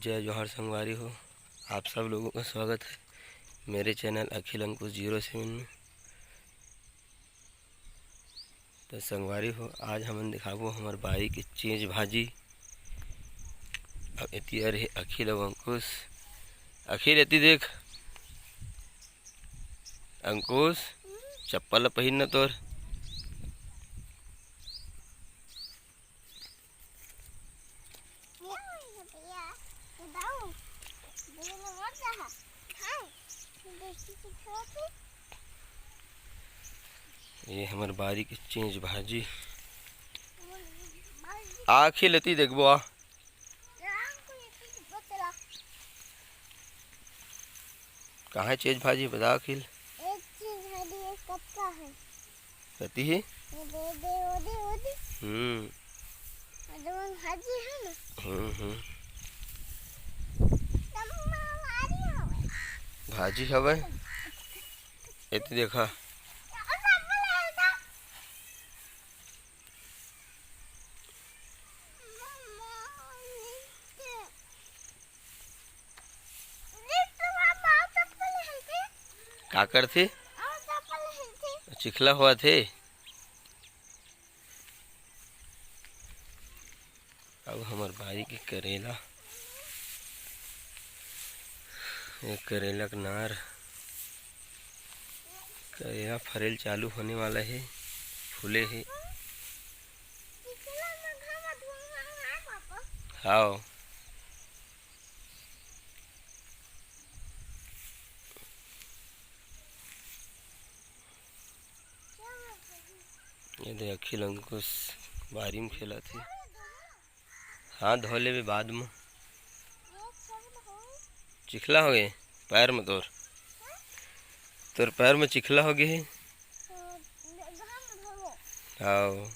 जय जोहर संगवारी हो। आप सब लोगों का स्वागत है मेरे चैनल अखिल अंकुश 07 में। तो संगवारी हो, आज हम दिखाबो हमार बाई की चीज भाजी। अब एती अरे अखिल और अंकुश। अखिल एती देख, अंकुश चप्पल पहिन न तोर। ये हमार बारी की चीज भाजी। आखिल एती देखबो आ। कहाँ चीज भाजी बता अखिल। एक चीज भाजी एक कच्चा है। कहती है भाजी है ना। भाजी हवे एती देखा। का करथे चिखला हुआ थे। अब हमार बारी की करेला, ये करेला का नार। करेला फरेल चालू होने वाला है, फूले है। हाँ ये दे अखिल अंकुश बारी में खेला थे। हाँ धोले भी बाद में चिखला हो गए पैर में। तोर पैर में चिखला हो गए। हाँ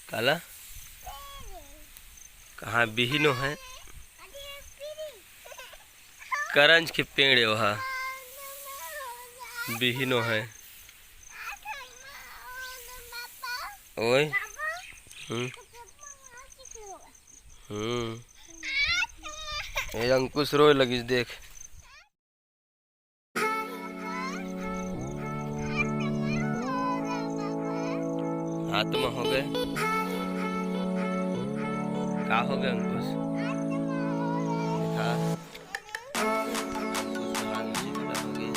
काला कहाँ बिहीनो है। करंज के पेड़ वहाँ बिहीनो है। ओए ये अंकुश रोए लगी देख। हाथ में हो गए। का हो गया अंकुश? हाँ अंकुश हाथ में चिकना हो गया।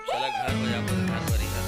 चला घर हो जाओ, घर बरी है।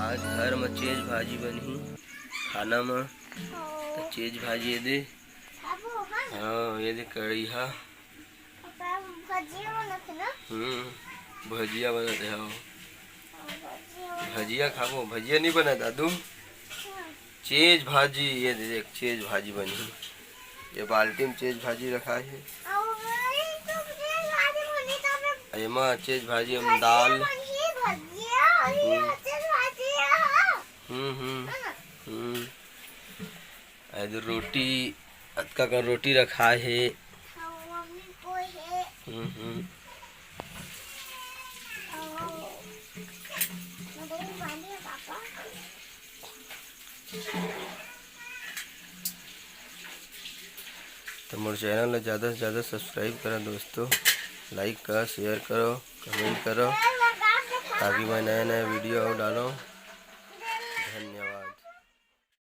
आज घर में चीज भाजी बनी खाना में। तो चीज भाजी ये दे। हाँ ये दे कड़ी हा। भजिया बनाते। हाँ भजिया खाबो। भजिया नहीं बना दादू। चीज भाजी ये दे देख, चीज भाजी बनी। ये बाल्टी में चीज भाजी रखा है। एमा चीज भाजी हम दाल इधर रोटी अतका का रोटी रखा है। तो मोर चैनल ला ज़्यादा से ज़्यादा सब्सक्राइब करो दोस्तों। लाइक करो, शेयर करो, कमेंट करो ताकि मैं नया नया वीडियो और डालो।